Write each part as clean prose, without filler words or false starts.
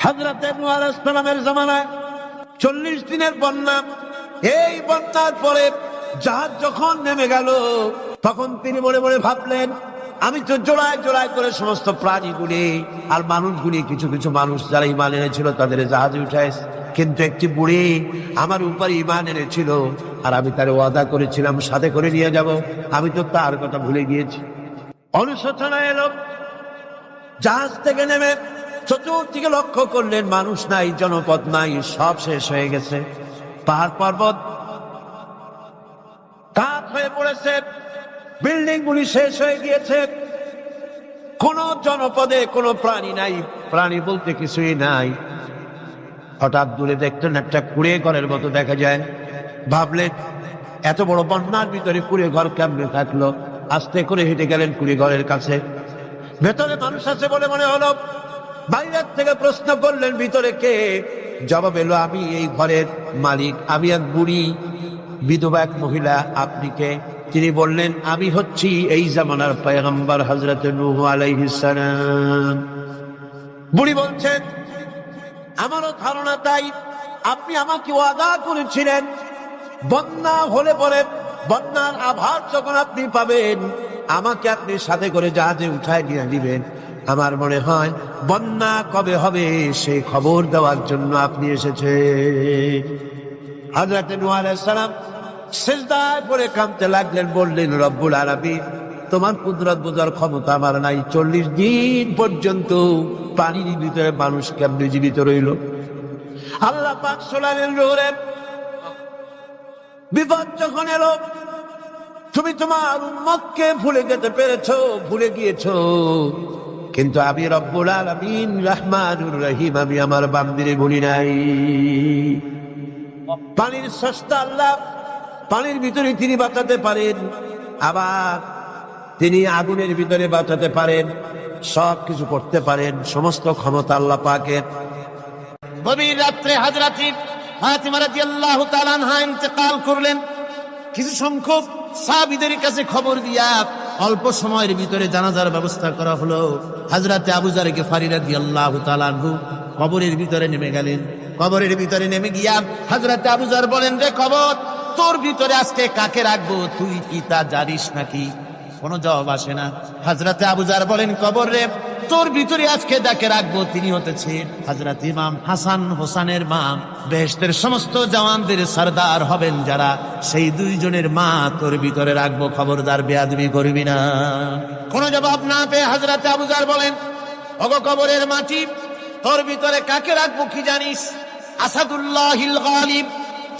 হযরত নূহ আলাইহিস সালামের জামানায় 40 দিনের বন্যা। এই বন্যার পরে জাহাজ যখন নেমে গেল, তখন তিনি মনে মনে ভাবলেন, আমি তো জোড়ায় জোড়ায় করে সমস্ত প্রাণীগুলি আর মানুষগুলি, কিছু কিছু মানুষ যারা ঈমান এনেছিল তাদের জাহাজে উঠাইছে, কিন্তু একটি বুড়ি আমার উপরে ঈমান এনেছিল আর আমি তার ওয়াদা করেছিলাম সাথে করে নিয়ে যাব, আমি তো তার কথা ভুলে গিয়েছি। অনুশোচনা এলো। জাহাজ থেকে নেমে চতুর্দিকে লক্ষ্য করলেন, মানুষ নাই, জনপদ নাই, সব শেষ হয়ে গেছে। পাহাড় পর্বত কাঠ হয়ে পড়েছে, বিল্ডিং গুলি শেষ হয়ে গিয়েছে, কোন জনপদে কোনো প্রাণী নাই, প্রাণী বলতে কিছুই নাই। হঠাৎ দূরে দেখলেন একটা কুড়ে ঘরের মতো দেখা যায়। ভাবলেন, এত বড় বন্যার ভিতরে কুড়ে ঘর কেমনে থাকলো? আস্তে করে হেঁটে গেলেন কুড়ে ঘরের কাছে। ভেতরে মানুষ আছে বলে মনে হলো। বাইরের থেকে প্রশ্ন করলেন, ভিতরে কে? জবাব এলো, আমি এই ঘরের মালিক, আমি এক বুড়ি বিধবা এক মহিলা। আপনি কে? তিনি বললেন, আমি হচ্ছি এই জামানার পয়গম্বর হযরত নূহ আলাইহিস সালাম। বুড়ি বলছেন, আমারও ধারণা তাই। আপনি আমাকে ওয়াদা করেছিলেন বন্যা হলে পরে, বন্যার আভার যখন আপনি পাবেন, আমাকে আপনি সাথে করে জাহাজে উঠায় নিয়ে দিবেন। আমার মনে হয় বন্যা কবে হবে সেই খবর দেওয়ার জন্য আপনি এসেছেন। হযরত নূহ আলাইহিস সালাম সিজদায় পড়ে কাঁদতে লাগলেন, বললেন, রব্বুল আলামিন, তোমার কুদরত বোঝার ক্ষমতা আমার নাই। 40 দিন পর্যন্ত পানির ভিতরে মানুষ কেমনে জীবিত রইল? আল্লাহ পাক শোনালেন, নূরে, বিপদ যখন এলো, তুমি তোমার উম্মতকে ভুলে যেতে পেরেছো, ভুলে গিয়েছো, কিন্তু আমি রব্বুল আলামিন রহমানুর রহিম, আমি আমার বান্দিরে ভুলি নাই। পানির স্রষ্টা আল্লাহ, পানির ভিতরে তিনি বাঁচাতে পারেন, আবার তিনি আগুনের ভিতরে বাঁচাতে পারেন, সব কিছু করতে পারেন, সমস্ত ক্ষমতা আল্লাহ পাকের। গভীর রাত্রে হযরত ফাতিমা রাদিয়াল্লাহু তাআলা আনহা ইন্তেকাল করলেন। কিছু সংখ্যক সাহাবীদের কাছে খবর দিয়া অল্প সময়ের ভিতরে জানাজার ব্যবস্থা করা হলো। হযরত আবু যর গিফারী রাদিয়াল্লাহু তাআলা আনহু কবরের ভিতরে নেমে গেলেন। কবরের ভিতরে নেমে গিয়া হযরত আবু যর বলেন, রে কবর, তোর ভিতরে আজকে কাকে রাখবো? তুই কি তা জানিস নাকি? কোনো জবাব আসে না। হযরত আবু যর বলেন, কবর রে, তোর ভিতরে আজকে যাকে রাখবো তিনি হতেছেন হযরত ইমাম হাসান হোসেনের মা। বেহেশতের সমস্ত জওয়ানদের সরদার হবেন যারা, সেই দুইজনের মা তোর ভিতরে রাখবো, খবরদার বেয়াদবি করবি না। কোনো জবাব না পেয়ে হযরত আবু যর বলেন, ওগো কবরের মাটি, তোর ভিতরে কাকে রাখবো কি জানিস? আসাদুল্লাহিল গালিব,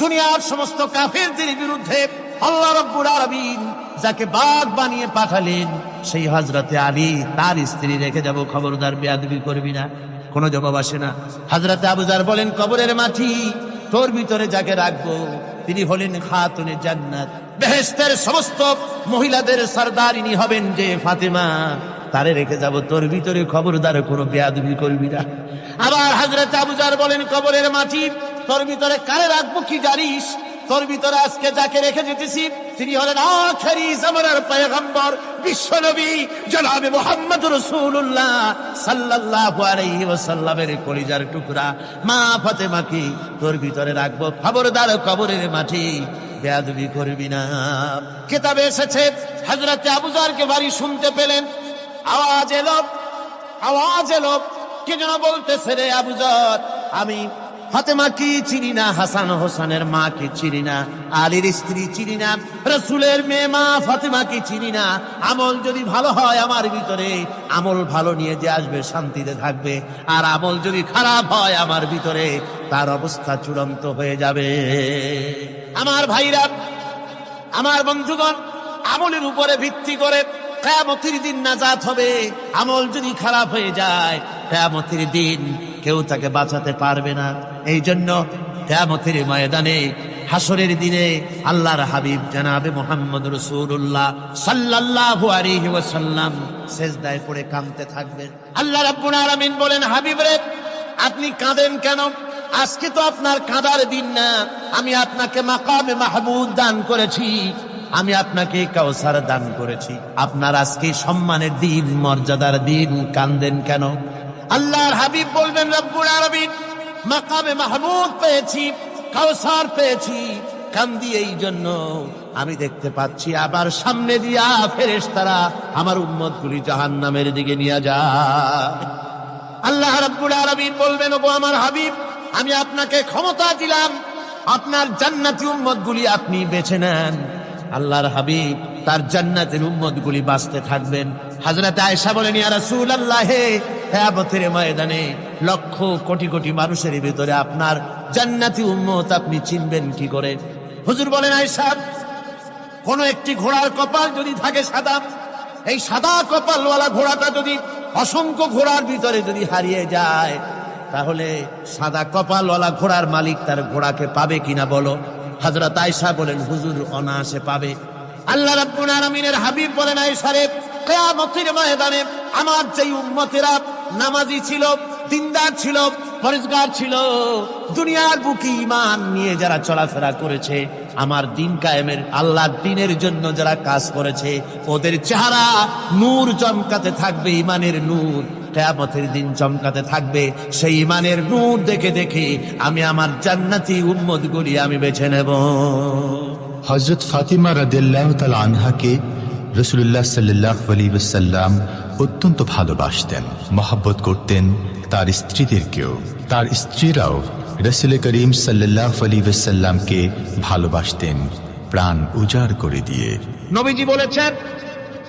দুনিয়ার সমস্ত কাফেরদের বিরুদ্ধে আল্লাহ রাব্বুল আলামিন যাকে বাঘ বানিয়ে পাঠালেন, সেই হযরতে আলী, তার স্ত্রী রেখে যাব, খবরদার বেয়াদবি করবি না। কোনো জবাব আসে না। হযরতে আবু যর বলেন, কবরের মাটি, তোর ভিতরে যাকে রাখবো তিনি হলেন খাতুনে জান্নাত, বেহেশতের সমস্ত মহিলাদের সরদারিনী হবেন যে ফাতেমা, তারে রেখে যাব, তোর ভিতরে খবরদার কোনো বেয়াদবি করবি না। আবার হযরতে আবু যর বলেন, কবরের মাটি, তোর ভিতরে কারে রাখবো কি জানিস? তোর ভিতরে আজকে যাকে রেখে যেতেছি তিনি হলেন আখেরি জামানার পয়গম্বর বিশ্বনবী জনাবে মুহাম্মদ রাসূলুল্লাহ সাল্লাল্লাহু আলাইহি ওয়াসাল্লামের কলিজার টুকরা মা ফাতেমাকে তোর ভিতরে রাখবো, খবরদার কবরের মাটি বেয়াদবি করবি না। কিতাবে এসেছে হযরত আবু যরকে বাড়ি শুনতে পেলেন, আওয়াজ এলো, কে যেন বলতেছে, রে আবু যর, আমি ফাতেমা কি চিনি না, হাসান হোসেনের মা কি চিনি না, আলীর স্ত্রী চিনি না, রাসূলের মেয়ে মা ফাতেমা কি চিনি না। আমল যদি ভালো হয় আমার ভিতরে, আমল ভালো নিয়ে যে আসবে শান্তিতে থাকবে, আর আমল যদি খারাপ হয় আমার ভিতরে, তার অবস্থা চূড়ান্ত হয়ে যাবে। আমার ভাইরা, আমার বন্ধুগণ, আমলের উপরে ভিত্তি করে কিয়ামতের দিন নাজাত হবে। আমল যদি খারাপ হয়ে যায়, কিয়ামতের দিন কেউ তাকে বাঁচাতে পারবে না। এই জন্য কিয়ামতের ময়দানে, হাসরের দিনে আল্লাহর হাবিব জনাবে মুহাম্মদ রাসূলুল্লাহ সাল্লাল্লাহু আলাইহি ওয়াসাল্লাম সিজদায় পড়ে কাঁদতে থাকবেন। আল্লাহ রাব্বুল আলামিন বলেন, হাবিব রে, আপনি কাঁদেন কেন? আজকে তো আপনার কাঁদার দিন না, আমি আপনাকে মাকামে মাহমুদ দান করেছি, আমি আপনাকে কাউসার দান করেছি, আপনার আজকে সম্মানের দিন, মর্যাদার দিন, কাঁদেন কেন? আল্লাহর হাবিব বলবেন রব্বুল আলামিন মাকামে মাহমুদ পেয়েছি, কাউসার পেয়েছি, কান্দি এই জন্য আমি দেখতে পাচ্ছি আবার সামনে দিয়া ফেরেশতারা আমার উম্মতগুলি জাহান্নামের দিকে নিয়ে যায়। আল্লাহ রাব্বুল আলামিন বলবেন, ওগো আমার হাবিব, আমি আপনাকে ক্ষমতা দিলাম, আপনার জান্নাতি উম্মতগুলি আপনি বেছে নেন। আল্লাহর হাবিব তার জান্নাতের উম্মতগুলি বাঁচতে থাকবেন। হযরত আয়েশা বলেন, ইয়া রাসূলুল্লাহ, কিয়ামতের ময়দানে লক্ষ কোটি কোটি মানুষের ভিতরে আপনার জান্নাতি উম্মত আপনি চিনবেন কি করে? হুজুর বলেন, আয়েশা, কোন একটি ঘোড়ার কপাল যদি থাকে সাদা, এই সাদা কপালওয়ালা ঘোড়াটা যদি অসংখ্য ঘোড়ার ভিতরে যদি হারিয়ে যায়, তাহলে সাদা কপালওয়ালা ঘোড়ার মালিক তার ঘোড়াকে পাবে কিনা বলো? হযরত আয়েশা বলেন, হুজুর অনায়াসে পাবে। আল্লাহ রাব্বুল আলামিনের হাবিব বলেন, আয়েশা রে, কিয়ামতের ময়দানে আমার যেই উম্মতেরা নামাজি ছিল, দিনদার ছিল, পরেজগার ছিল, দুনিয়ার বুকে ঈমান নিয়ে যারা চলাফেরা করেছে, আমার দিন কায়েমের আল্লাহর দ্বীনের জন্য যারা কাজ করেছে, ওদের চেহারা নূর চমকাতে থাকবে, ঈমানের নূর কিয়ামতের দিন চমকাতে থাকবে। সেই ঈমানের নূর দেখে দেখে আমি আমার জান্নাতি উম্মতগুলি আমি বেছে নেব। হযরত ফাতিমা রাদিয়াল্লাহু তাআলা আনহাকে রাসূলুল্লাহ সাল্লাল্লাহু আলাইহি ওয়াসাল্লাম অত্যন্ত ভালোবাসতেন, মহব্বত করতেন তার স্ত্রীদেরকেও। তার স্ত্রীরাও রাসূল করিম সাল্লাল্লাহু আলাইহি ওয়াসাল্লামকে ভালোবাসতেন প্রাণ উজাড় করে দিয়ে। নবীজি বলেছেন,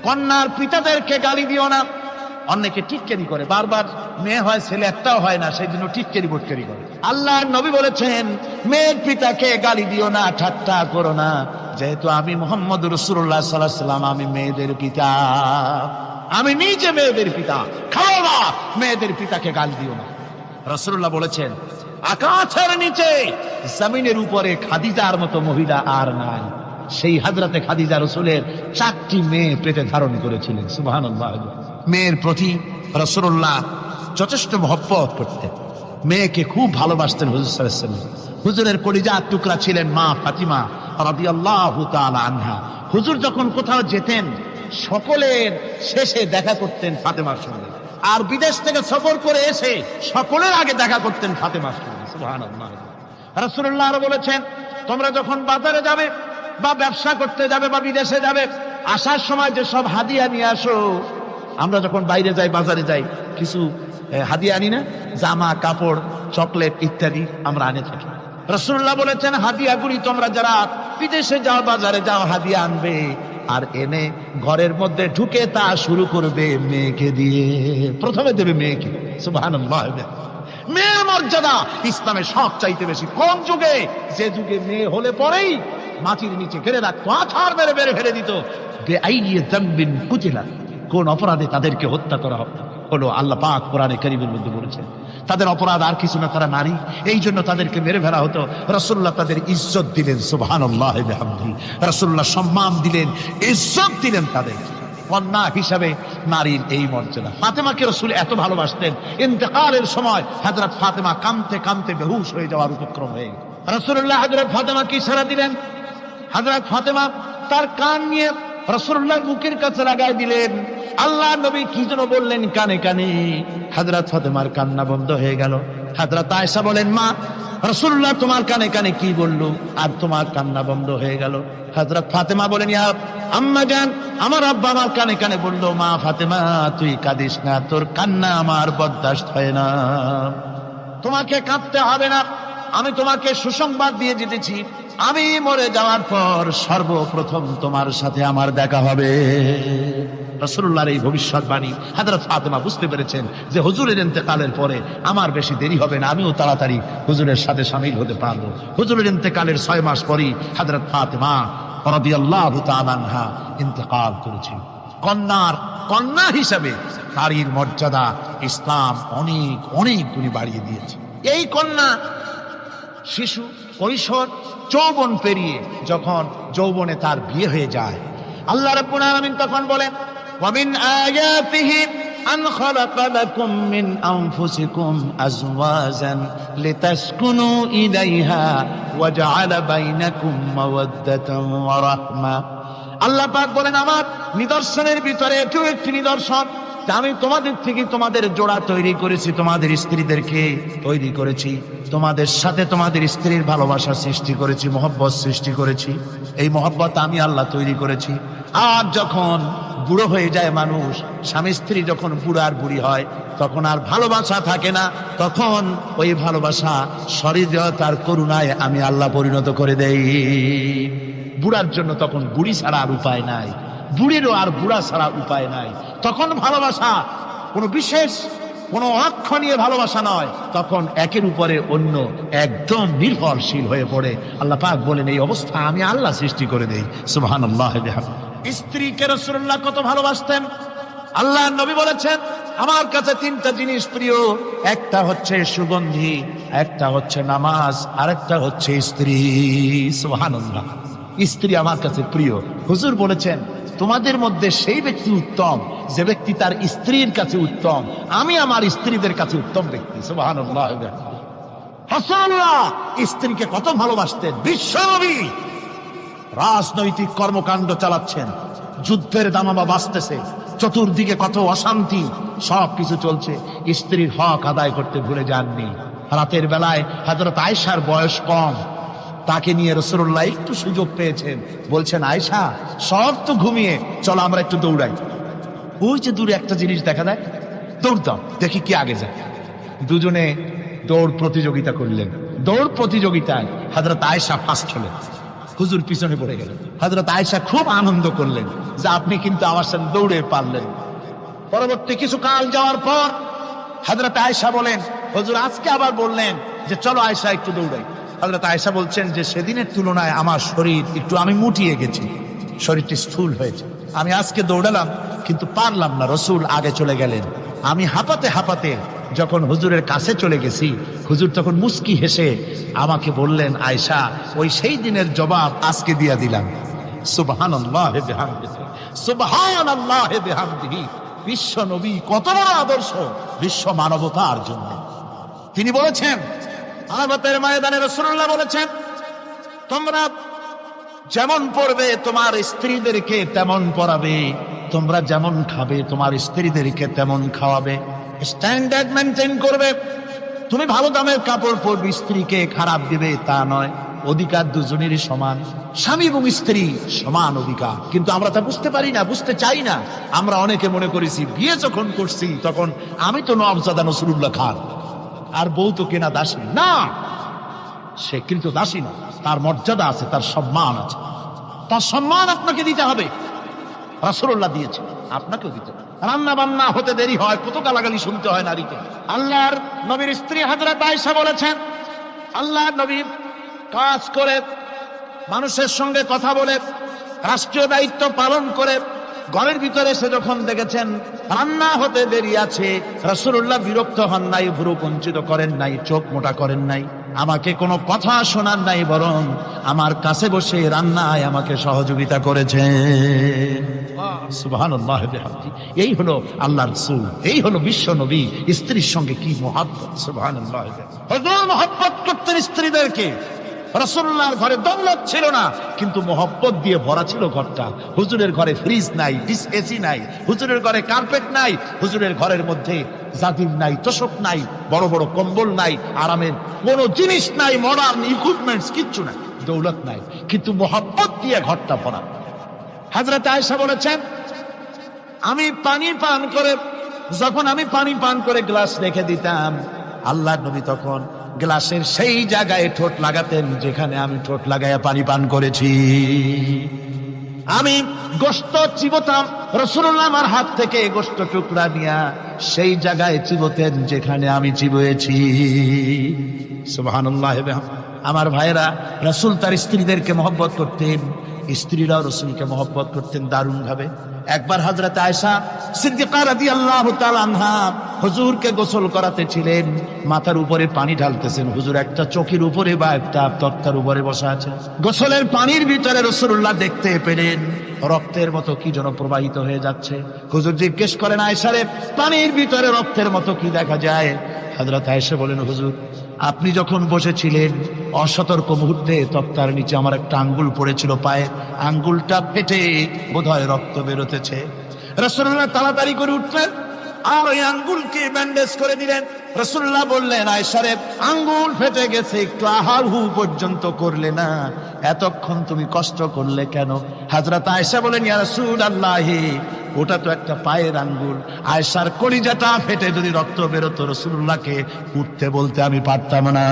কন্যার পিতাদেরকে গালি দিও না। অনেকে টিটকারি করে, বারবার মেয়ে হয় ছেলে একটাও হয় না, সেই জন্য টিটকারি বটকারি করে। আল্লাহর নবী বলেছেন, মেয়ের পিতাকে গালি দিও না, ঠাট্টা করো না, যেহেতু আমি মুহাম্মদ রাসূলুল্লাহ সাল্লাল্লাহু আলাইহি ওয়াসাল্লাম, আমি মেয়েদের পিতা, আমি নিজে মেয়েদের পিতা। খাও না, মেয়েদের পিতাকে গালি দিও না। রাসূলুল্লাহ বলেছেন, আকাশের নিচে জমিনের উপরে খাদিজার মতো মহিলা আর নাই। সেই হযরতে খাদিজা রাসূলের 4টি মেয়ে পেটে ধারণ করেছিলেন। সুবহানাল্লাহ। মেয়ের প্রতি রাসূলুল্লাহ যথেষ্ট মহব্বত করতেন, মেয়েকে খুব ভালোবাসতেন হুজুর সাল্লাল্লাহু আলাইহি ওয়াসাল্লাম। হুজুরের কলিজার টুকরা ছিলেন মা ফাতিমা রাদিয়াল্লাহু তাআলা আনহা। হুজুর যখন কোথাও যেতেন, সকলের শেষে দেখা করতেন ফাতেমার সঙ্গে, আর বিদেশ থেকে সফর করে এসে সকলের আগে দেখা করতেন ফাতেমার সঙ্গে। সুবহানাল্লাহ। রাসূলুল্লাহ আরো বলেছেন, তোমরা যখন বাজারে যাবে বা ব্যবসা করতে যাবে বা বিদেশে যাবে, আসার সময় যে সব হাদিয়া নিয়ে আসো। আমরা যখন বাইরে যাই, বাজারে যাই, কিছু হাদিয়া আনি না? জামা, কাপড়, চকলেট ইত্যাদি আমরা আনে থাকি। রাসূলুল্লাহ বলেছেন, হাদিয়াগুলি তোমরা যারা বিদেশে যাও, বাজারে যাও, হাদিয়া আনবে, আর এনে ঘরের মধ্যে ঢুকে তা শুরু করবে মেয়েকে দিয়ে। প্রথমে দেবে মেয়েকে। সুবহানাল্লাহ। মেয়ের মর্যাদা ইসলামে সব চাইতে বেশি। কোন যুগে? যে যুগে মেয়ে হলে পরেই মাটির নিচে ঘেরে রাখতো, আছাড় মেরে মেরে ফেলে দিত। বেআইনি যামবিন কুতিলা, কোন অপরাধে তাদেরকে হত্যা করা হলো। আল্লাহ পাক কোরআনে কারীমের মধ্যে বলেছেন, তাদের অপরাধ আর কিছু না, তারা নারী, এই জন্য তাদেরকে মেরে ফেলা হতো। রাসূলুল্লাহ তাদের ইজ্জত দিলেন। সুবহানাল্লাহ বিহামদিহি। রাসূলুল্লাহ সম্মান দিলেন, ইজ্জত দিলেন তাদের। কন্যা হিসাবে নারীর এই মর্যাদা। ফাতেমাকে রাসূল এত ভালোবাসতেন, ইন্তেকালের সময় হযরত ফাতেমা কাঁদতে কাঁদতে বেহুশ হয়ে যাওয়ার উপক্রম হয়ে গেল। রাসূলুল্লাহ হযরত ফাতেমাকে ইশারা দিলেন। হযরত ফাতেমা তার কান নিয়ে রাসূলুল্লাহর মুখের কাছে লাগাই দিলেন। আল্লাহর নবী কি যেন বললেন কানে কানে, হযরত ফাতেমার কান্না বন্ধ হয়ে গেল। হযরত আয়েশা বলেন, মা, রাসূলুল্লাহ তোমার কানে কানে কি বলল আর তোমার কান্না বন্ধ হয়ে গেল? হযরত ফাতেমা বলেন, ইয়া আম্মা জান, আমার আব্বা আমার কানে কানে বলল, মা ফাতেমা তুই কাঁদিস না, তোর কান্না আমার বরদাস্ত হয় না, তোমাকে কাঁদতে হবে না। আমি তোমাকে সুসংবাদ দিয়ে যেতেছি, আমি মরে যাওয়ার পর সর্বপ্রথম তোমার সাথে আমার দেখা হবে। রাসূলুল্লাহর এই ভবিষ্যৎবাণী হযরত ফাতেমা বুঝতে পেরেছেন যে হুজুরের ইন্তেকালের পরে আমার বেশি দেরি হবে না, আমিও তাড়াতাড়ি হুজুরের সাথে শামিল হতে পারবো। হুজুরের ইন্তেকালের 6 মাস পরেই হযরত ফাতেমা রাদিয়াল্লাহু তাআলা আনহা ইন্তেকাল করেছেন। কন্যা হিসাবে নারীর মর্যাদা ইসলাম অনেক অনেক গুণে বাড়িয়ে দিয়েছে। এই কন্যা শিশু, কৈশোর, যৌবন পেরিয়ে যখন যৌবনে তার বিয়ে হয়ে যায়, আল্লাহ রাব্বুল আলামিন তখন বলেন, ওয়া মিন আয়াতিহি আন খালাকা লাকুম মিন আনফুসিকুম আজওয়াজান লিতাসকুনু ইলাইহা ওয়া জাআলা বাইনাকুম মাওয়াদ্দাতান ওয়া রাহমা। আল্লাহ পাক বলেন, আমার নিদর্শনের ভিতরে এটিও একটি নিদর্শন, তা আমি তোমাদের থেকে তোমাদের জোড়া তৈরি করেছি, তোমাদের স্ত্রীদেরকে তৈরি করেছি, তোমাদের সাথে তোমাদের স্ত্রীর ভালোবাসা সৃষ্টি করেছি, মহব্বত সৃষ্টি করেছি। এই মহব্বত আমি আল্লাহ তৈরি করেছি। আর যখন বুড়ো হয়ে যায় মানুষ, স্বামী স্ত্রী যখন বুড়া আর বুড়ি হয়, তখন আর ভালোবাসা থাকে না, তখন ওই ভালোবাসা সহৃদয়তার করুণায় আমি আল্লাহ পরিণত করে দেই। বুড়ার জন্য তখন বুড়ি ছাড়া আর উপায় নাই, বুড়িরও আর বুড়া ছাড়া উপায় নাই। তখন ভালোবাসা কোনো বিশেষ কোনো অক্ষ নিয়ে ভালোবাসা নয়, তখন একের উপরে অন্য একদম নির্ভরশীল হয়ে পড়ে। আল্লাহ পাক বলেন এই অবস্থা আমি আল্লাহ সৃষ্টি করে দেই। সুবহানাল্লাহ। স্ত্রীকে রাসূলুল্লাহ কত ভালোবাসতেন। আল্লাহ নবী বলেছেন আমার কাছে তিনটা জিনিস প্রিয়, একটা হচ্ছে সুগন্ধি, একটা হচ্ছে নামাজ, আরেকটা হচ্ছে স্ত্রী। সুবহানাল্লাহ। স্ত্রী আমার কাছে প্রিয়। হুজুর বলেছেন তোমাদের মধ্যে সেই ব্যক্তি উত্তম যে ব্যক্তি তার স্ত্রীর কাছে উত্তম। আমি আমার স্ত্রীদের কাছে উত্তম ব্যক্তি। সুবহানাল্লাহ। রাসূলুল্লাহ স্ত্রীকে কত ভালোবাসতেন। বিশ্বনবী রাজনৈতিক কর্মকাণ্ড চালাচ্ছেন, যুদ্ধের দামামা বাজতেছে, চতুর্দিকে কত অশান্তি, সবকিছু চলছে, স্ত্রীর হক আদায় করতে ভুলে যাননি। রাতের বেলায় হযরত আয়েশার বয়স কম, তাকে নিয়ে রাসূলুল্লাহ একটু সুযোগ পেয়েছেন, বলছেন আয়েশা সব তো ঘুমিয়ে, চলো আমরা একটু দৌড়াই। ওই যে দূরে একটা জিনিস দেখা যায়, দৌড় দাও দেখি কি আগে যায়। দুজনে দৌড় প্রতিযোগিতা করলেন। দৌড় প্রতিযোগিতায় হযরত আয়েশা ফার্স্ট হলেন, হুজুর পিছনে পড়ে গেলেন। হযরত আয়েশা খুব আনন্দ করলেন যে আপনি কিন্তু আমার সাথে দৌড়ে পারলেন। পরবর্তী কিছু কাল যাওয়ার পর হযরত আয়েশা বলেন হুজুর আজকে আবার বললেন যে চলো আয়েশা একটু দৌড়াই। হযরত আয়েশা বলছেন যে সেদিনের তুলনায় আমার শরীর একটু আমি মুটিয়ে গেছি, শরীরটি স্থূল হয়েছে। আমি আজকে দৌড়ালাম কিন্তু পারলাম না, রাসূল আগে চলে গেলেন। আমি হাঁপাতে হাঁপাতে যখন হুজুরের কাছে চলে গেছি, হুজুর তখন মুস্কি হেসে আমাকে বললেন আয়েশা ওই সেই দিনের জবাব আজকে দিয়া দিলাম। সুবহানাল্লাহ বিহামদিহি, সুবহানাল্লাহ বিহামদিহি। বিশ্ব নবী কত বড় আদর্শ বিশ্ব মানবতার জন্য। তিনি বলেছেন আরাফাতের ময়দানে রাসূলুল্লাহ বলেছেন তোমরা যেমন পড়বে তোমার স্ত্রীদেরকে তেমন পড়াবে, তোমরা যেমন খাবে তোমার স্ত্রীদেরকে তেমন খাওয়াবে, স্ট্যান্ডার্ড মেনটেন করবে। তুমি ভালো দামের কাপড় পরবে, স্ত্রীকে খারাপ দিবে তা নয়। অধিকার দুজনেরই সমান, স্বামী এবং স্ত্রী সমান অধিকার। কিন্তু আমরা তা বুঝতে পারি না, বুঝতে চাই না। আমরা অনেকে মনে করেছি বিয়ে যখন করছি তখন আমি তো নওয়াবজাদা নসরুল্লাহ খান আর বউ তো কেনা দাসী না। সে কিন্তু দাসী না, তার মর্যাদা আছে, তার সম্মান আছে, তার সম্মান আপনাকে দিতে হবে। রাসূলুল্লাহ দিয়েছে, আপনাকেও দিতে হবে। রান্না বান্না হতে দেরি হয়, কত গালাগালি শুনতে হয় নারীকে। আল্লাহর নবীর স্ত্রী হযরত আয়েশা বলেছেন আল্লাহর নবী কাজ করে, মানুষের সঙ্গে কথা বলে, রাষ্ট্রীয় দায়িত্ব পালন করে ঘরের ভিতরে এসে যখন দেখেছেন রান্না হতে দেরি আছে, রাসূলুল্লাহ বিরক্ত হন নাই, ভ্রু কুঞ্চিত করেন নাই, চোখ মোটা করেন নাই, আমাকে কোনো কথা শোনান নাই, বরং আমার কাছে বসে রান্নায় আমাকে সহযোগিতা করেছেন। সুবহানাল্লাহ বিহামদিহি। এই হলো আল্লাহর রাসূল, এই হলো বিশ্ব নবী। স্ত্রীর সঙ্গে কি মহব্বত! সুবহানাল্লাহ। হুজুর মহব্বত করতেন স্ত্রীদেরকে। রাসূলুল্লাহর ঘরে দৌলত ছিল না, কিন্তু মহব্বত দিয়ে ভরা ছিল ঘরটা। হুজুরের ঘরে ফ্রিজ নাই, ডিস এসি নাই, হুজুরের ঘরে কার্পেট নাই, হুজুরের ঘরের মধ্যে জাদির নাই, তোশক নাই, বড় বড় কম্বল নাই, আরামের কোনো জিনিস নাই, মডার্ন ইকুইপমেন্টস কিচ্ছু নাই, দৌলত নাই, কিন্তু মহব্বত দিয়ে ঘরটা ভরা। হযরত আয়েশা বলেছেন আমি পানি পান করে, যখন আমি পানি পান করে গ্লাস রেখে দিতাম, আল্লাহর নবী তখন গ্লাসের সেই জায়গায় ঠোঁট লাগাতেন যেখানে আমি ঠোঁট লাগাইয়া পানি পান করেছি। আমি গোশত চিবোতাম, রাসূলুল্লাহ আমার হাত থেকে গোশত টুকরা নিয়া সেই জায়গায় চিবোতেন যেখানে আমি চিবুয়েছি। সুবহানাল্লাহ। আমার ভাইরা, রাসূল তার স্ত্রীদেরকে মহব্বত করতেন, স্ত্রীরাও রাসূলকে মহব্বত করতেন দারুণ ভাবে। একবার হযরত আয়েশা সিদ্দিকা রাদিয়াল্লাহু তাআলা আনহা হুজুরকে গোসল করাতে ছিলেন, মাথার উপরে পানি ঢালতেছেন, হুজুর একটা চকির উপরে বা একটা তক্তার উপরে বসা আছেন। গোসলের পানির ভিতরে রাসূলুল্লাহ দেখতে পেলেন রক্তের মতো কি যেন প্রবাহিত হয়ে যাচ্ছে। হুজুর জিজ্ঞেস করেন আয়েশা রে, পানির ভিতরে রক্তের মতো কি দেখা যায়? হযরত আয়েশা বলেন হুজুর আপনি যখন বসেছিলেন অসতর্ক মুহূর্তে তক্তার নিচে আমার একটা আঙ্গুল পড়েছিল পায়ে, আঙ্গুলটা ফেটে বোধহয় রক্ত বেরোতেছে। রাসূলুল্লাহ তাড়াতাড়ি করে উঠলেন, আর ওই আঙ্গুলকে ব্যান্ডেজ করে দিলেন। রাসূলুল্লাহ বললেন, আয়েশা রে, আঙ্গুল ফেটে গেছে, একটু আহাহু পর্যন্ত করলে না, এতক্ষণ তুমি কষ্ট করলে কেন? হযরত আয়েশা বলেন, ইয়া রাসূলুল্লাহ, ওটা তো একটা পায়ের আঙ্গুল। আয়েশার কলিজাটা ফেটে যদি রক্ত বেরোতো, রাসূলুল্লাহকে উঠতে বলতে আমি পারতাম না।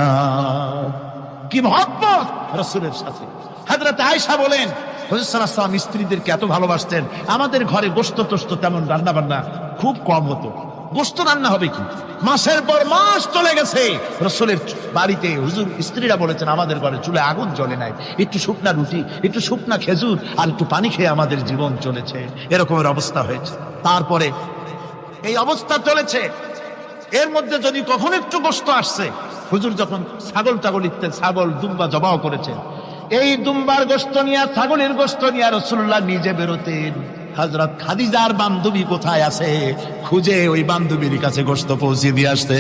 কি মহব্বত রাসূলের সাথে। হযরত আয়েশা বলেন, হুজুর সাল্লাল্লাহু আলাইহি ওয়াসাল্লাম স্ত্রীদেরকে এত ভালোবাসতেন, আমাদের ঘরে গোশত টোস্ত তেমন রান্না বান্না খুব কম হতো। গোশত রান্না হবে কি, মাসের পর মাস চলে গেছে রাসূলের বাড়িতে, হুজুর স্ত্রীরা বলেছেন আমাদের ঘরে চুলে আগুন জ্বলে নাই, একটু শুকনা রুটি, একটু শুকনা খেজুর আর একটু পানি খেয়ে আমাদের জীবন চলেছে, এরকমের অবস্থা হয়েছে। তারপরে এই অবস্থা চলেছে, এর মধ্যে যদি কখন একটু গোশত আসছে, হুজুর যখন ছাগল ইত্যাদি ছাগল দুম্বা জবাও করেছেন, এই দুম্বার গোশত নিয়ে, ছাগলের গোশত নিয়ে রাসূলুল্লাহ নিজে বেরোতেন। হযরত খাদিজার বান্ধবী কোথায় আছে খুঁজে ওই বান্ধবীর কাছে গোশত পৌঁছে দিয়ে আসতে।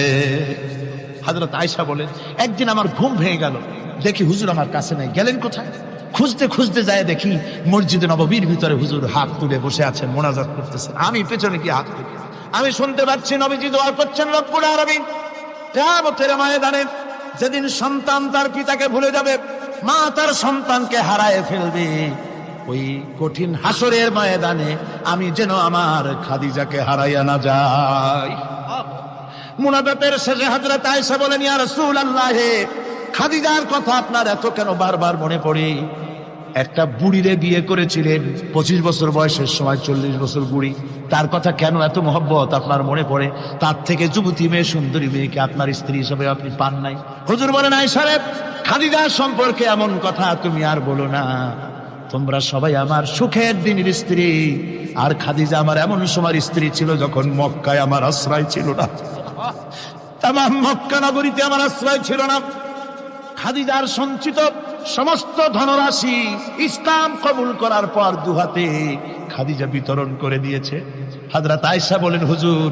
হযরত আয়েশা বলেন, একদিন আমার ঘুম ভেঙে গেল, দেখি হুজুর আমার কাছে নাই, গেলেন কোথায়? খুঁজতে খুঁজতে যায় দেখি মসজিদে নববীর ভিতরে হুজুর হাত তুলে বসে আছেন, মোনাজাত করতেছেন। আমি পেছনে কি হাত তুলে আমি শুনতে পাচ্ছি নবীজি দোয়া করছেন, রব্বুল আলামিন কিয়ামতের ময়দানে যেদিন সন্তান তার পিতাকে ভুলে যাবে, মা তার সন্তানকে হারায় ফেলবে, ওই কঠিন হাসরের ময়দানে আমি যেন আমার খাদিজাকে হারাইয়া না যাই। মুনাজাতের শেষে হযরত আয়েশা বলেন, ইয়া রাসূলুল্লাহ, খাদিজার কথা আপনার এত কেন বারবার মনে পড়ে? একটা বুড়িরে বিয়ে করেছিলেন 25 বছর বয়সের সময়, 40 বছর বুড়ি, তার কথা কেন এত মহব্বত আপনার মনে পড়ে? তার থেকে যুবতী মেয়ে, সুন্দরী মেয়েকে আপনার স্ত্রী হিসেবে আপনি পান নাই? হুজুর বলেন, আয়েশা রে, খাদিজা সম্পর্কে এমন কথা তুমি আর বলো না, তোমরা সবাই আমার সুখের দিনের স্ত্রী, আর খাদিজা আমার এমন সময়ের স্ত্রী ছিল যখন মক্কায় আমার আশ্রয় ছিল না, তামাম মক্কা নগরীতে আমার আশ্রয় ছিল না। খাদিজার সঞ্চিত সমস্ত ধনরাশি ইসলাম কবুল করার পর দুহাতে খাদিজা বিতরণ করে দিয়েছে। হযরত আয়েশা বলেন, হুজুর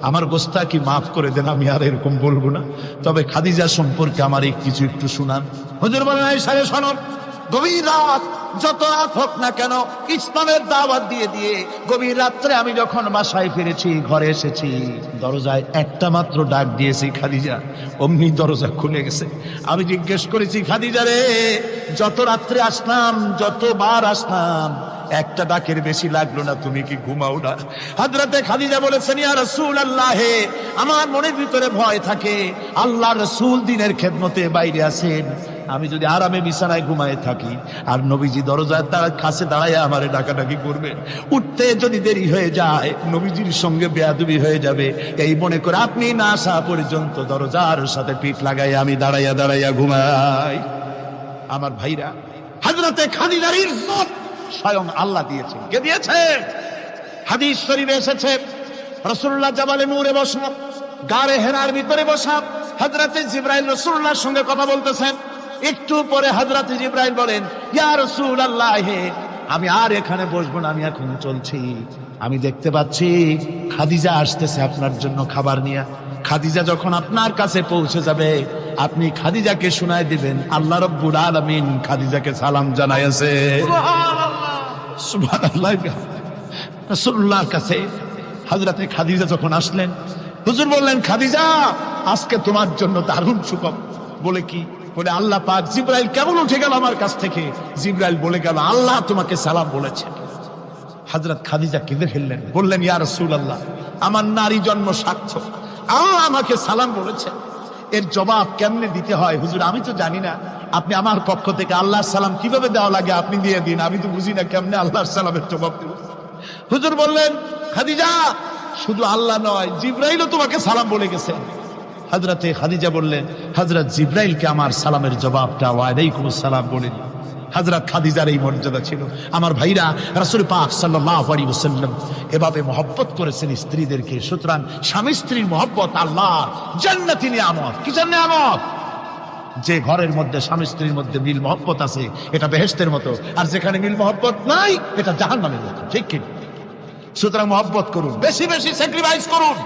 আমার গোস্তাকি মাফ করে দেন, আমি আর এরকম বলবো না, তবে খাদিজা সম্পর্কে আমার এই কিছু একটু শুনান। হুজুর বলেন, আয়েশা রে শোনো, গভীর রাত, যত রাত হোক না কেন, ইসলামের দাওয়াত দিয়ে দিয়ে গভীর রাত্রে আমি যখন বাসায় ফিরেছি, ঘরে এসেছি, দরজায় একটা মাত্র ডাক দিয়েছি, খাদিজা, অমনি দরজা খুলে গেছে। আমি জিজ্ঞেস করেছি, খাদিজা রে, যত রাত্রে আসলাম, যতবার আসলাম, একটা ডাকের বেশি লাগলো না, তুমি কি ঘুমাও না? হযরতে খাদিজা বলেছেন, ইয়া রাসূলুল্লাহ, আমার মনের ভিতরে ভয় থাকে, আল্লাহর রাসূল দিনের খেদমতে বাইরে আছেন, আমি যদি আরামে বিছানায় ঘুমায় থাকি আর নবীজি দরজার কাছে দাঁড়ায় আমারে ডাকাডাকি করবে, উঠতে যদি দেরি হয়ে যায় নবীজির সঙ্গে বেয়াদবি হয়ে যাবে, এই মনে করে আপনি না আসা পর্যন্ত দরজার সাথে পিঠ লাগাই আমি দাঁড়াইয়া দাঁড়াইয়া ঘুমাই। আমার ভাইরা, হযরতে খাদিজার ইজ্জত স্বয়ং আল্লাহ দিয়েছে। কে দিয়েছে? হাদিস শরীফে এসেছে, রাসূলুল্লাহ জাবালে নূরে বসা, গারে হেরার ভিতরে বসা, হযরতে জিবরাইল রাসূলুল্লাহর সঙ্গে কথা বলতেছেন। একটু পরে হযরতে জিবরাইল বলেন, ইয়া রাসূলুল্লাহ, আমি আর এখানে বসবো না, আমি এখন চলছি, আমি দেখতে পাচ্ছি খাদিজা আসতেছে আপনার জন্য খাবার নিয়ে। খাদিজা যখন আপনার কাছে পৌঁছে যাবে, আপনি খাদিজাকে শুনায় দিবেন, আল্লাহ রাব্বুল আলামিন খাদিজাকে সালাম জানাইছে। সুবহানাল্লাহ। রাসূলুল্লাহর কাছে হযরতে খাদিজা যখন আসলেন, হুজুর বললেন, খাদিজা, আজকে তোমার জন্য দারুণ সুখবর। বলে কি? বলে আল্লাহ পাক জিবরাইল কেমন উঠে গেল আমার কাছ থেকে, জিবরাইল বলে গেল আল্লাহ তোমাকে সালাম বলেছে। হযরত খাদিজা কেঁদে ফেললেন, বললেন, ইয়া রাসূলুল্লাহ, আমার নারী জন্ম সাক্ষ্য, আল্লাহ আমাকে সালাম বলেছে, এর জবাব কেমনে দিতে হয় হুজুর আমি তো জানি না, আপনি আমার পক্ষ থেকে আল্লাহর সালাম কিভাবে দেওয়া লাগে আপনি দিয়ে দিন, আমি তো বুঝি না কেমনে আল্লাহর সালামের জবাব দেব। হুজুর বললেন, খাদিজা, শুধু আল্লাহ নয়, জিবরাইলও তোমাকে সালাম বলে গেছে। হযরতে খাদিজা বললেন, হযরত জিবরাইলকে আমার সালামের জবাবটা ওয়ালাইকুমুস সালাম বলেন। হযরত খাদিজার এই মর্যাদা ছিল। আমার ভাইরা, রাসূল পাক সাল্লাল্লাহু আলাইহি ওয়াসাল্লাম এভাবে মহব্বত করেছেন স্ত্রীদেরকে। সুতরাং স্বামী স্ত্রীর মহব্বত আল্লাহর জান্নাতি নিয়ামত। কি নিয়ামত? যে ঘরের মধ্যে স্বামী স্ত্রীর মধ্যে মিল মহব্বত আছে, এটা বেহেশতের মতো, আর যেখানে মিল মহব্বত নাই, এটা জাহান্নামের মতো। ঠিক কি? সুতরাং মহব্বত করুন, বেশি বেশি স্যাক্রিফাইস করুন,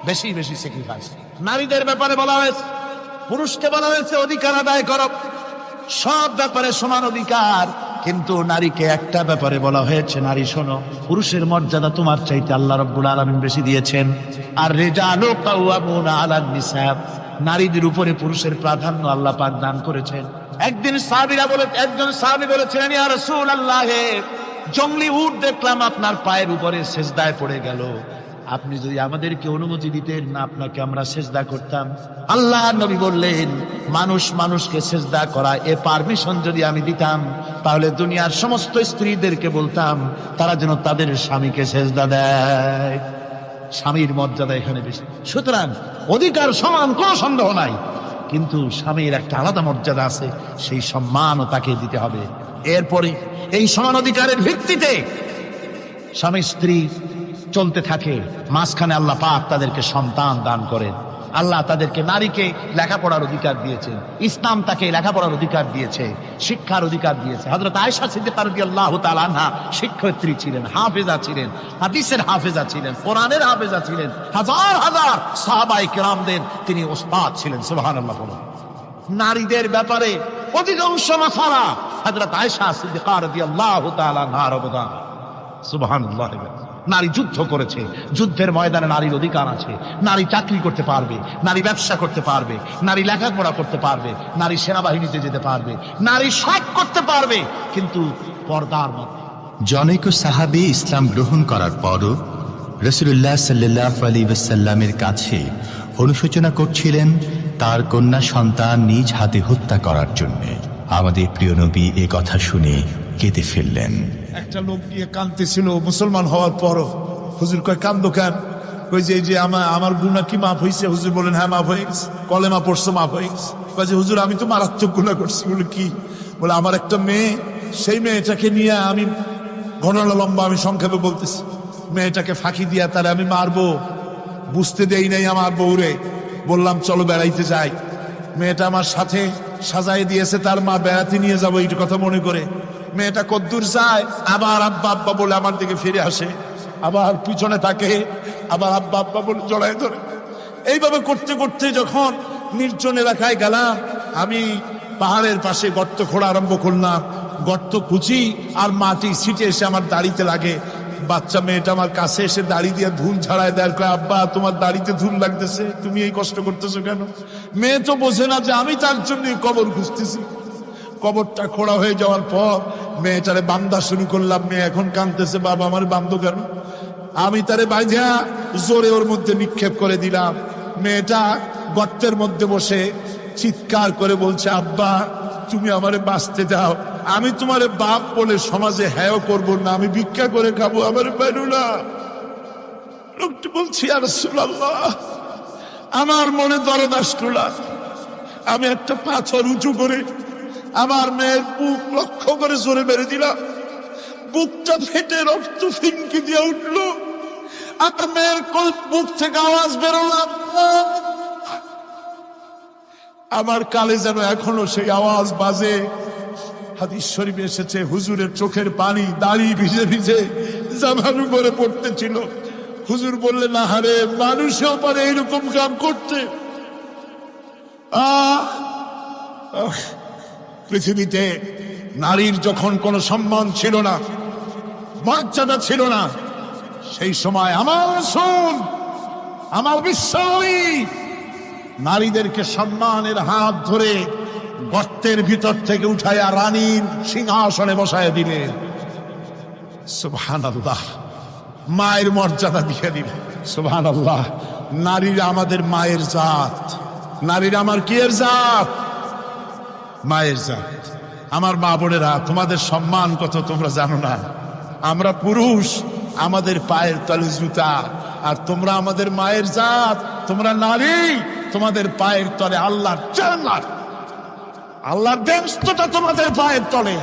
বেশি বেশি স্যাক্রিফাইস। নারীদের ব্যাপারে বলা হয়েছে, পুরুষকে বলা হয়েছে অধিকার আদায় করো, সব ব্যাপারে সমান অধিকার। কিন্তু নারীকে একটা ব্যাপারে বলা হয়েছে, নারী শোনো, পুরুষের মর্যাদা তোমার চাইতে আল্লাহ রাব্বুল আলামিন বেশি দিয়েছেন। আর রিজালু কাওয়ামুনা আলান নিসা, নারীদের উপরে পুরুষের প্রাধান্য আল্লাহ পাক দান করেছেন। একজন সাহাবী বলেছিলেন, ইয়া রাসূলুল্লাহ, জংলি উট দেখলাম আপনার পায়ের উপরে সেজদায় পড়ে গেল, আপনি যদি আমাদেরকে অনুমতি দিতেন না আপনাকে আমরা সেজদা করতাম। আল্লাহ নবী বললেন, মানুষ মানুষকে সেজদা করা এ পারমিশন যদি আমি দিতাম, তাহলে দুনিয়ার সমস্ত স্ত্রীদেরকে বলতাম তারা যেন তাদের স্বামীকে সেজদা দেয়। স্বামীর মর্যাদা এখানে বেশি। সুতরাং অধিকার সমান, কোনো সন্দেহ নাই, কিন্তু স্বামীর একটা আলাদা মর্যাদা আছে, সেই সম্মানও তাকে দিতে হবে। এরপরে এই সমান অধিকারের ভিত্তিতে স্বামী স্ত্রী চলতে থাকে, মাঝখানে আল্লাহ পাক তাদেরকে সন্তান দান করেন। আল্লাহ তাদেরকে, নারীকে লেখাপড়ার অধিকার দিয়েছেন, ইসলাম তাকে লেখাপড়ার অধিকার দিয়েছে, শিক্ষার অধিকার দিয়েছে। হযরত আয়েশা সিদ্দিকা রাদিয়াল্লাহু তাআলা আনহা শিক্ষয়িত্রী ছিলেন, হাফেজা ছিলেন, হাদিসের হাফেজা ছিলেন, কোরআনের হাফেজা ছিলেন, হাজার হাজার সাহাবায়ে কেরামদের তিনি ওস্তাদ ছিলেন। সুবহানাল্লাহ। নারীদের ব্যাপারে অধিকাংশ মাসালা হযরত আয়েশা সিদ্দিকা রাদিয়াল্লাহু তাআলা আনহার অবদান। সুবহানাল্লাহ। নারী যুদ্ধ করেছে, যুদ্ধের ময়দানে নারীর অধিকার আছে। নারী চাকরি করতে পারবে, নারী ব্যবসা করতে পারবে, নারী লেখাপড়া করতে পারবে, নারী সেনাবাহিনীতে যেতে পারবে, নারী সব করতে পারবে, কিন্তু পর্দার মধ্যে। জনৈক সাহাবী ইসলাম গ্রহণ করার পরও রাসূলুল্লাহ সাল্লাল্লাহু আলাইহি ওয়াসাল্লামের কাছে অনুশোচনা করছিলেন তার কন্যা সন্তান নিজ হাতে হত্যা করার জন্য। আমাদের প্রিয় নবী এ কথা শুনে কেঁদে ফেললেন। একটা লোক নিয়ে কাঁদতেছিল মুসলমান হওয়ার পরও। হুজুর কয়, কান্দো কেন? কই যে এই যে আমার গুনাহ কি মাফ হয়েছে? হুজুর বলেন, হ্যাঁ মাফ হয়ে গেছে। কলেমা পড়ছো, মাফ হয়ে গেছে। কয় যে হুজুর আমি তো মারাত্মক গুনাহ করছি। বলে কি? বলে আমার একটা মেয়ে, সেই মেয়েটাকে নিয়ে আমি, ঘটনা লম্বা, আমি সংক্ষেপে বলতেছি, মেয়েটাকে ফাঁকি দিয়া তারে আমি মারবো, বুঝতে দেই নাই আমার বউরে। বললাম চলো বেড়াইতে যাই। মেয়েটা আমার সাথে সাজাই দিয়েছে, তার মা বেড়াতে নিয়ে যাবো এই কথা মনে করে। মেয়েটা কদ্দূর যায়, আবার আব্বা আব্বা বলে আমার দিকে ফিরে আসে, আবার পিছনে থাকে, আবার আব্বা আব্বা বলে জড়ায় ধরে। এইভাবে করতে করতে যখন নির্জন এলাকায় গেলাম, আমি পাহাড়ের পাশে গর্ত খোঁড়া আরম্ভ করলাম। গর্ত খুঁজি আর মাটি ছিটে এসে আমার দাড়িতে লাগে। বাচ্চা মেয়েটা আমার কাছে এসে দাড়ি দিয়ে ধুল ছাড়ায় দেয়। কয়, আব্বা তোমার দাড়িতে ধুল লাগতেছে, তুমি এই কষ্ট করতেছো কেন? মেয়ে তো বোঝে না যে আমি তার জন্য কবর খুঁজতেছি। কবরটা খোঁড়া হয়ে যাওয়ার পর মেয়েটারে বান্ধা শুরু করলাম। মেয়ে এখন কাঁদতেছে, বাবা আমার বান্ধো কেন? আমি তারে বাইধা জোরে ওর মধ্যে নিক্ষেপ করে দিলাম। মেয়েটা গর্তের মধ্যে বসে চিৎকার করে বলছে, আব্বা তুমি আমারে বাঁচতে দাও, আমি তোমারে বাপ বলে সমাজে হ্যাঁ করবো না, আমি ভিক্ষা করে খাবো, আমার বেরো না। লোকটি বলছি, ইয়া রাসূলুল্লাহ, আমার মনে দরদ আসলো না। আমি একটা পাথর উঁচু করে আমার মেয়ের বুক লক্ষ্য করে জোরে মেরে দিলাম। বুকটা ফেটে রক্ত ফিনকি দিয়ে উঠলো। আমার মেয়ের বুক থেকে আওয়াজ বেরোলো। আমার কালে যেন এখনো সেই আওয়াজ বাজে। হাদিস শরীফে এসেছে, হুজুরের চোখের পানি দাড়ি ভিজে ভিজে জামার উপরে পড়তেছিল। হুজুর বললেন, আহারে, মানুষেও পারে এরকম কাম করতে। পৃথিবীতে নারীর যখন কোনো সম্মান ছিল না, মর্যাদা ছিল না, সেই সময় আমার রাসূল, আমার বিশ্বনবী নারীদেরকে সম্মানের হাত ধরে গর্তের ভিতর থেকে উঠাইয়া রানীর সিংহাসনে বসায় দিলেন। সুবহানাল্লাহ। মায়ের মর্যাদা দিয়ে দিলেন। সুবহানাল্লাহ। নারীরা আমাদের মায়ের জাত। নারীরা আমার কি এর জাত? মায়ের জাত। আমার মা বোনেরা, তোমাদের সম্মান কত তোমরা জানো না। আমরা পুরুষ, আমাদের পায়ের তলে জুতা, আর তোমরা আমাদের মায়ের জাত। তোমরা নারী, তোমাদের পায়ের তলে আল্লাহর জান্নাত, আল্লাহর বেহেশতটা তোমাদের পায়ের তলে।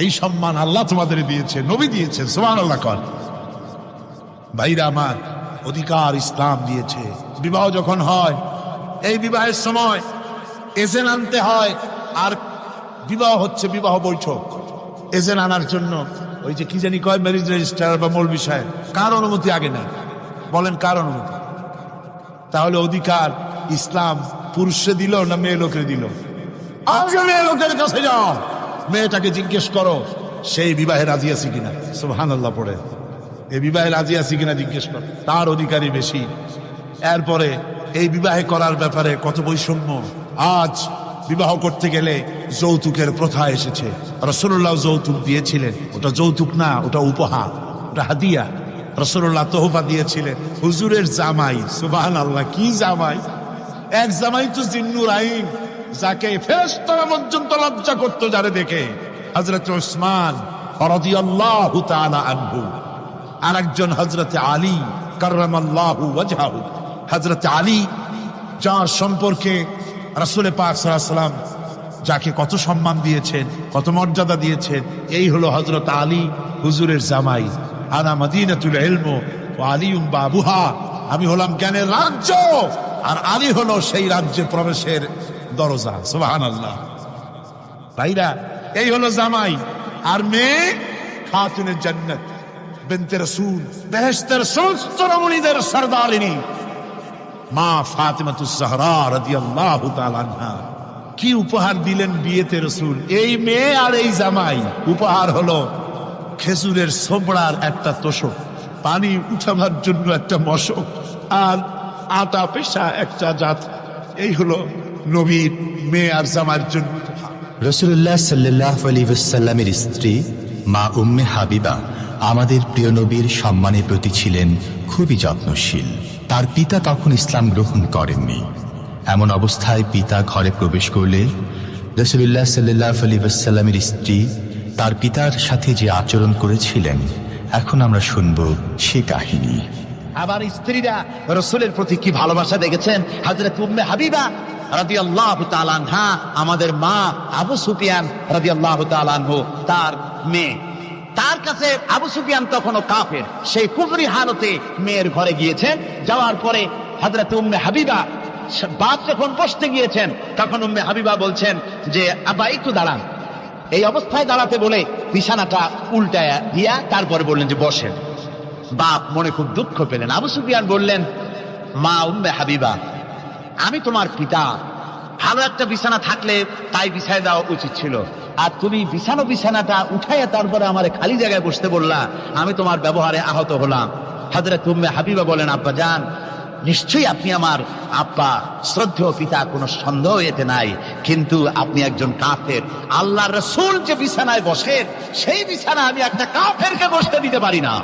এই সম্মান আল্লাহ তোমাদের দিয়েছে, নবী দিয়েছে। সুবহানাল্লাহ। কর ভাইরা আমার, অধিকার ইসলাম দিয়েছে। বিবাহ যখন হয়, এই বিবাহের সময় এজেন আনতে হয়। আর বিবাহ হচ্ছে বিবাহ বৈঠক। এজেন আনার জন্য ওই যে কি জানি কয়, ম্যারেজ রেজিস্ট্রার বা মৌলবি সাহেব, কার অনুমতি আগে নেয়? বলেন কার অনুমতি? তাহলে অধিকার ইসলাম পুরুষে দিল না মেয়ে লোকের দিল? আগে মেয়ে লোকের কাছে যাও। মেয়েটাকে জিজ্ঞেস করো সেই বিবাহে রাজি আছে কিনা। সুবহানাল্লাহ পড়ে এই বিবাহে রাজি আছে কিনা জিজ্ঞেস করো, তার অধিকারী বেশি। এরপরে এই বিবাহে করার ব্যাপারে কত বৈষম্য। আজ বিবাহ করতে গেলে যৌতুকের প্রথা এসেছে। রাসূলুল্লাহ যৌতুক দিয়েছিলেন, ওটা যৌতুক না, ওটা উপহার, ওটা হাদিয়া। রাসূলুল্লাহ তোহফা দিয়েছিলেন হুজুরের জামাই। সুবহানাল্লাহ, কি জামাই! এক জামাই তো জিন্নুর আইন, যাকে ফেরেশতারা পর্যন্ত লজ্জা করতো যারে দেখে, হযরত উসমান রাদিয়াল্লাহু তাআলা আনহু। আর একজন হযরত আলী কাররামাল্লাহু ওয়াজহাহু। হযরত আলী, যার সম্পর্কে রাসূল পাক সাল্লাল্লাহু আলাইহি ওয়াসাল্লাম যাকে কত সম্মান দিয়েছেন, কত মর্যাদা দিয়েছেন, এই হলো হযরত আলী হুজুরের জামাই। আনা মদিনাতুল ইলম ওয়া আলিউম বাবুহা, আমি হলাম জ্ঞানের রাজ্য, আর আলী হলো সেই রাজ্যে প্রবেশের দরজা। সুবহানাল্লাহ। ভাইরা, এই হলো জামাই। আর মেয়ে খাতুনে জান্নাত বিনতে রাসূল, বেহেশতের সমস্ত রমণীদের সরদারিনী মা ফাতিমাতুজ জাহরা রাদিয়াল্লাহু তাআলা আনহা। কি উপহার দিলেন বিয়েতে রাসূল! এই মেয়ে আর এই জামাই। উপহার হলো খেজুরের ছোবড়ার একটা তোষক, পানি উঠাবার জন্য একটা মশক, আর আটা পেশা একটা জাত। এই হলো নবীর মেয়ে আর জামাইয়ের জন্য। রাসূলুল্লাহ সাল্লাল্লাহু আলাইহি ওয়াসাল্লামের স্ত্রী মা উম্মে হাবিবা আমাদের প্রিয় নবীর সম্মানের প্রতি ছিলেন খুবই যত্নশীল। তার পিতা তখন ইসলাম গ্রহণ করেননি। এমন অবস্থায় পিতা ঘরে প্রবেশ করলে রাসূলুল্লাহ সাল্লাল্লাহু আলাইহি ওয়াসাল্লামের স্ত্রী তার পিতার সাথে যে আচরণ করেছিলেন, এখন আমরা শুনব সে কাহিনী। আবার স্ত্রীরা রাসূলের প্রতি কি ভালোবাসা দেখেছেন। হযরত উম্মে হাবিবা রাদিয়াল্লাহু তাআলা আনহা, আমাদের মা আবু সুফিয়ান রাদিয়াল্লাহু তাআলা আনহু, তার মেয়ে। তার কাছে আবু সুফিয়ান তখনও কাফের, সেই কুফরি হালতে মেয়ের ঘরে গিয়েছেন। যাওয়ার পরে হযরত উম্মে হাবিবা বাপ যখন বসতে গিয়েছেন, তখন উম্মে হাবিবা বলছেন যে আব্বা একটু দাঁড়ান। এই অবস্থায় দাঁড়াতে বলে বিছানাটা উল্টায়া দিয়া তারপরে বললেন যে বসেন। বাপ মনে খুব দুঃখ পেলেন। আবু সুফিয়ান বললেন, মা উম্মে হাবিবা, আমি তোমার পিতা, ভালো একটা বিছানা থাকলে তাই বিছায় দেওয়া উচিত ছিল, আর তুমি বিছানাটা উঠাইয়া তারপরে আমার খালি জায়গায় বসতে বললা, আমি তোমার ব্যবহারে আহত হলাম। হযরত উম্মে হাবিবা বলেন, আব্বা জান, নিশ্চয়ই আপনি আমার আব্বা, শ্রদ্ধেয় পিতা, কোনো সন্দেহ এতে নাই, কিন্তু আপনি একজন কাফের। আল্লাহর রাসূল যে বিছানায় বসেন, সেই বিছানা আমি একটা কাফেরকে বসতে দিতে পারি না।